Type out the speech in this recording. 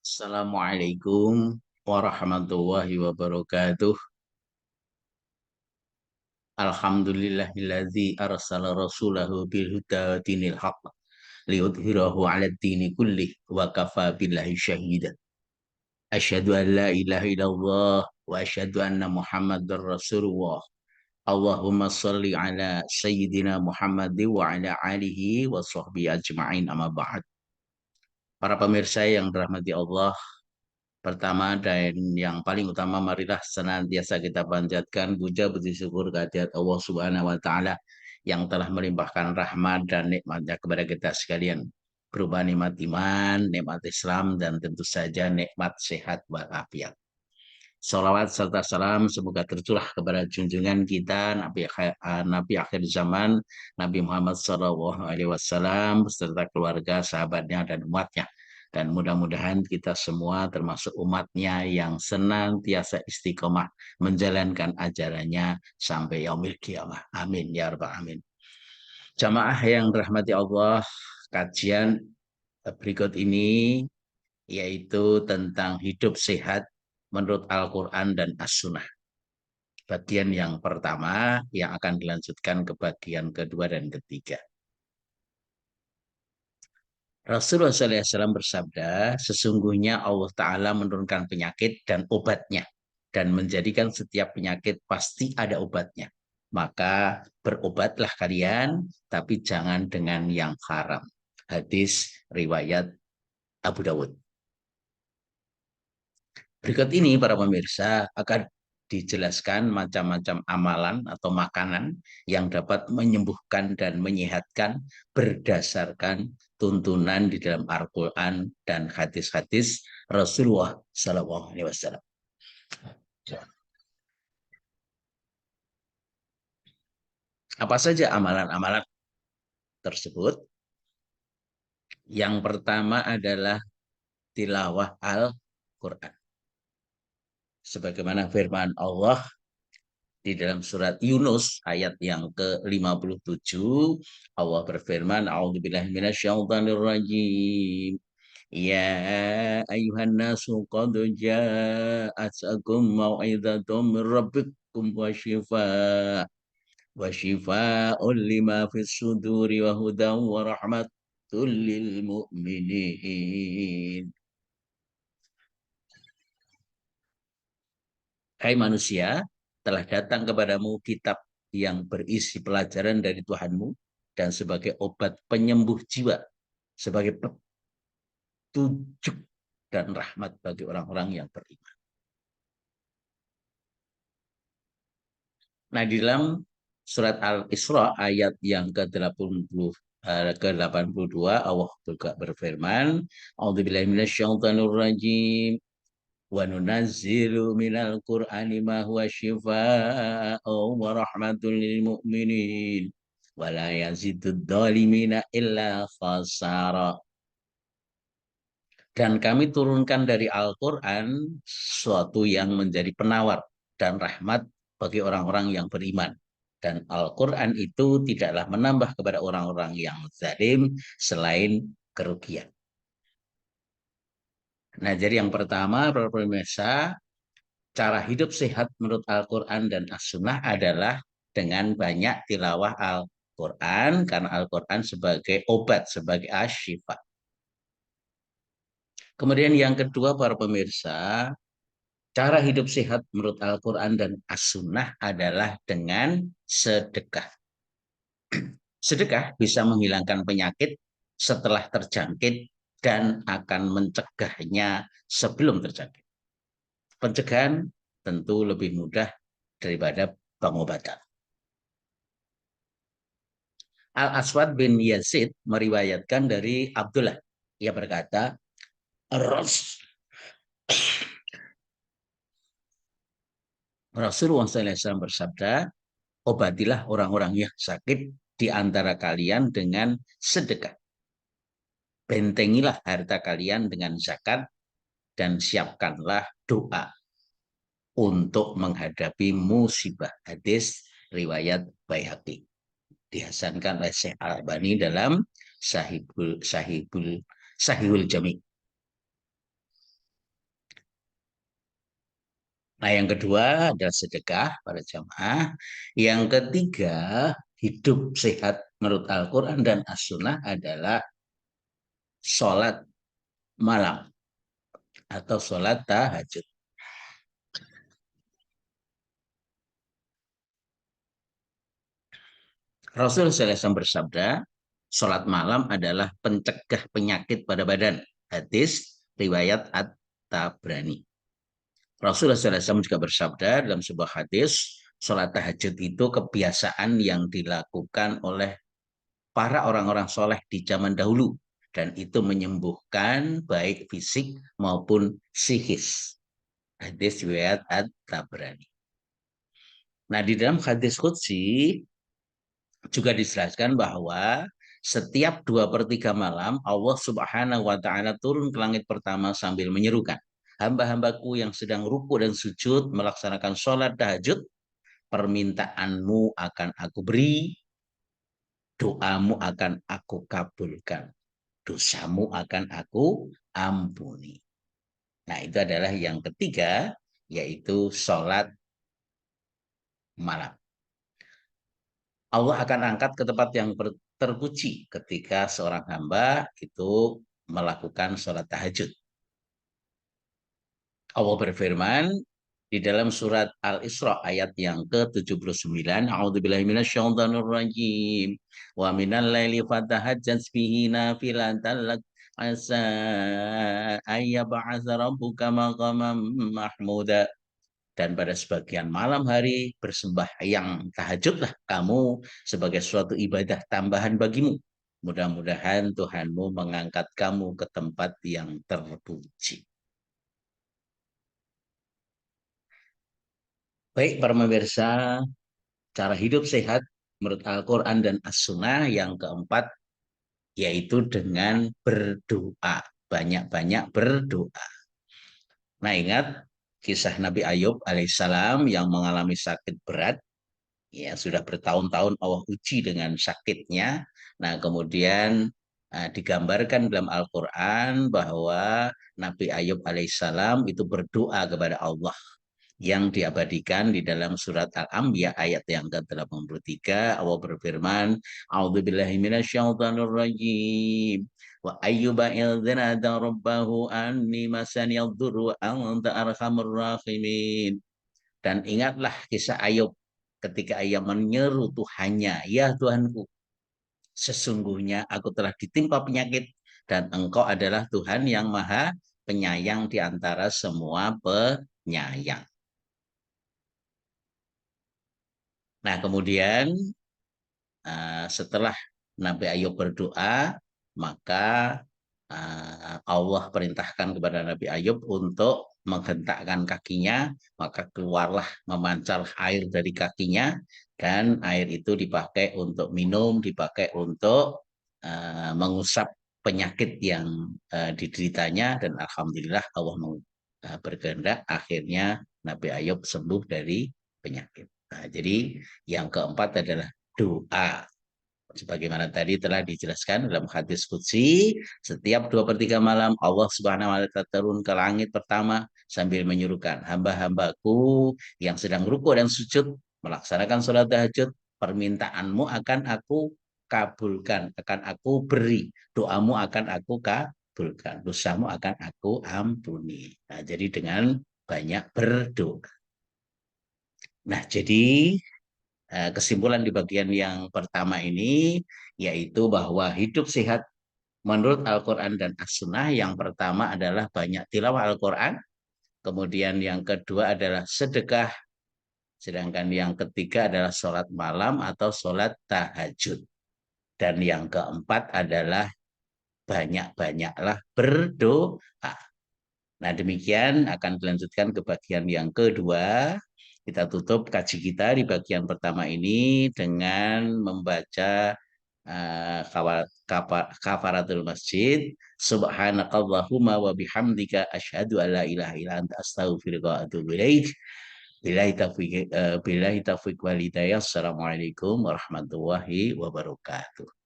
Assalamualaikum warahmatullahi wabarakatuh. Alhamdulillahilladzi arsala rasulahu bil huda wa dinil haqq liyudhhirahu 'ala dini kullih wa kafa billahi syahida. Asyhadu an la ilaha illallah wa asyhadu anna Muhammadar Rasulullah. Allahumma shalli ala sayyidina Muhammad wa ala alihi wa sahbihi ajma'in amma ba'd. Para pemirsa yang dirahmati Allah, pertama dan yang paling utama, marilah senantiasa kita panjatkan puja puji syukur kehadirat Allah Subhanahu wa taala yang telah melimpahkan rahmat dan nikmatnya kepada kita sekalian. Berupa nikmat iman, nikmat Islam, dan tentu saja nikmat sehat walafiat. Salawat serta salam semoga tercurah kepada junjungan kita Nabi akhir zaman, Nabi Muhammad SAW beserta keluarga, sahabatnya, dan umatnya. Dan mudah-mudahan kita semua termasuk umatnya yang senantiasa istiqomah menjalankan ajarannya sampai yaumil qiyamah. Amin ya rabbal alamin. Jamaah yang dirahmati Allah, kajian berikut ini yaitu tentang hidup sehat menurut Al-Quran dan As-Sunnah. Bagian yang pertama yang akan dilanjutkan ke bagian kedua dan ketiga. Rasulullah SAW bersabda, sesungguhnya Allah Ta'ala menurunkan penyakit dan obatnya, dan menjadikan setiap penyakit pasti ada obatnya. Maka berobatlah kalian, tapi jangan dengan yang haram. Hadis riwayat Abu Dawud. Berikut ini para pemirsa akan dijelaskan macam-macam amalan atau makanan yang dapat menyembuhkan dan menyehatkan berdasarkan tuntunan di dalam Al-Quran dan hadis-hadis Rasulullah SAW. Apa saja amalan-amalan tersebut? Yang pertama adalah tilawah Al-Quran. Sebagaimana firman Allah di dalam surat Yunus ayat yang ke-57, Allah berfirman, A'udzubillahi minasyaitonirrajim. Ya ayuhan nasu qad ja'atkum mau'izatum min rabbikum wa shifaa'un lima fis suduri wa hudan wa rahmatul lil mu'minin. Hai manusia, telah datang kepadamu kitab yang berisi pelajaran dari Tuhanmu dan sebagai obat penyembuh jiwa, sebagai petunjuk dan rahmat bagi orang-orang yang beriman. Nah, di dalam surat Al-Isra ayat yang ke-82 Allah juga berfirman, A'udzubillahi minasyaitonirrajim. Wa nunazzilu minal Qur'ani ma huwa syifaa'un wa rahmatul lil mu'minin wa la yazidud dhalimina illa khasara. Dan kami turunkan dari Al-Quran sesuatu yang menjadi penawar dan rahmat bagi orang-orang yang beriman. Dan Al-Quran itu tidaklah menambah kepada orang-orang yang zalim selain kerugian. Nah, jadi yang pertama, para pemirsa, cara hidup sehat menurut Al-Quran dan As-Sunnah adalah dengan banyak tilawah Al-Quran, karena Al-Quran sebagai obat, sebagai asyifa. Kemudian yang kedua, para pemirsa, cara hidup sehat menurut Al-Quran dan As-Sunnah adalah dengan sedekah. Sedekah bisa menghilangkan penyakit setelah terjangkit dan akan mencegahnya sebelum terjangkit. Pencegahan tentu lebih mudah daripada pengobatan. Al-Aswad bin Yazid meriwayatkan dari Abdullah. Ia berkata, Rasulullah SAW bersabda, obatilah orang-orang yang sakit di antara kalian dengan sedekah. Bentengilah harta kalian dengan zakat dan siapkanlah doa untuk menghadapi musibah. Hadis riwayat Baihaqi. Dihasankan oleh Syekh Al-Albani dalam Sahihul Jami. Nah, yang kedua adalah sedekah pada jamaah. Yang ketiga, hidup sehat menurut Al-Quran dan As-Sunnah adalah sholat malam atau sholat tahajud. Rasul SAW bersabda, sholat malam adalah pencegah penyakit pada badan. Hadis riwayat At-Tabrani. Rasulullah SAW juga bersabda dalam sebuah hadis, sholat tahajud itu kebiasaan yang dilakukan oleh para orang-orang soleh di zaman dahulu. Dan itu menyembuhkan baik fisik maupun psikis. Hadis riwayat At-Tabrani. Nah, di dalam hadis Qudsi juga dijelaskan bahwa setiap 2/3 malam Allah Subhanahu wa taala turun ke langit pertama sambil menyerukan, hamba-hambaku yang sedang ruku dan sujud melaksanakan sholat tahajud, permintaanmu akan aku beri, doamu akan aku kabulkan, dosamu akan aku ampuni. Nah, itu adalah yang ketiga, yaitu sholat malam. Allah akan angkat ke tempat yang terpuji ketika seorang hamba itu melakukan sholat tahajud. Allah berfirman di dalam surat Al-Isra ayat yang ke-79, A'udzubillahi minasyaitonirrajim. Wa minal laili fatahajjat bihi nafilatan lak asa ayyab'atsa rabbuka maqaman mahmuda. Dan pada sebagian malam hari bersembahyang tahajudlah kamu sebagai suatu ibadah tambahan bagimu. Mudah-mudahan Tuhanmu mengangkat kamu ke tempat yang terpuji. Baik para pemirsa, cara hidup sehat menurut Al-Quran dan As-Sunnah yang keempat yaitu dengan berdoa. Banyak-banyak berdoa. Nah, ingat kisah Nabi Ayub alaihissalam yang mengalami sakit berat. Ya, sudah bertahun-tahun Allah uji dengan sakitnya. Nah, kemudian digambarkan dalam Al-Quran bahwa Nabi Ayub alaihissalam itu berdoa kepada Allah yang diabadikan di dalam surat Al-Anbiya ayat yang ke-83. Allah berfirman, A'udzubillahi minasyaitonirrajim. Wa ayyuba idznada rabbahu anni masaniyad dzurru anta arhamur rahimin. Dan ingatlah kisah Ayub ketika ia menyeru Tuhannya, ya Tuhanku, sesungguhnya aku telah ditimpa penyakit dan Engkau adalah Tuhan yang maha penyayang di antara semua penyayang. Nah, kemudian setelah Nabi Ayub berdoa, maka Allah perintahkan kepada Nabi Ayub untuk menghentakkan kakinya, maka keluarlah memancar air dari kakinya, dan air itu dipakai untuk minum, dipakai untuk mengusap penyakit yang dideritanya, dan alhamdulillah Allah berkehendak akhirnya Nabi Ayub sembuh dari penyakit. Nah, jadi yang keempat adalah doa. Sebagaimana tadi telah dijelaskan dalam hadis qudsi, setiap 2/3 malam Allah Subhanahu wa taala turun ke langit pertama sambil menyuruhkan, hamba-hambaku yang sedang ruku dan sujud melaksanakan sholat tahajud, permintaanmu akan aku kabulkan, akan aku beri, doamu akan aku kabulkan, dosamu akan aku ampuni. Nah, jadi dengan banyak berdoa. Nah, jadi kesimpulan di bagian yang pertama ini yaitu bahwa hidup sehat menurut Al-Quran dan As-Sunnah yang pertama adalah banyak tilawah Al-Quran, kemudian yang kedua adalah sedekah, sedangkan yang ketiga adalah sholat malam atau sholat tahajud. Dan yang keempat adalah banyak-banyaklah berdoa. Nah, demikian akan dilanjutkan ke bagian yang kedua. Kita tutup kaji kita di bagian pertama ini dengan membaca kafaratul masjid. Subhanakallahumma wa bihamdika asyhadu an la ilaha illa anta astaghfiruka wa atubu ilaik. Billahi taufiq wal hidayah. Assalamualaikum warahmatullahi wabarakatuh.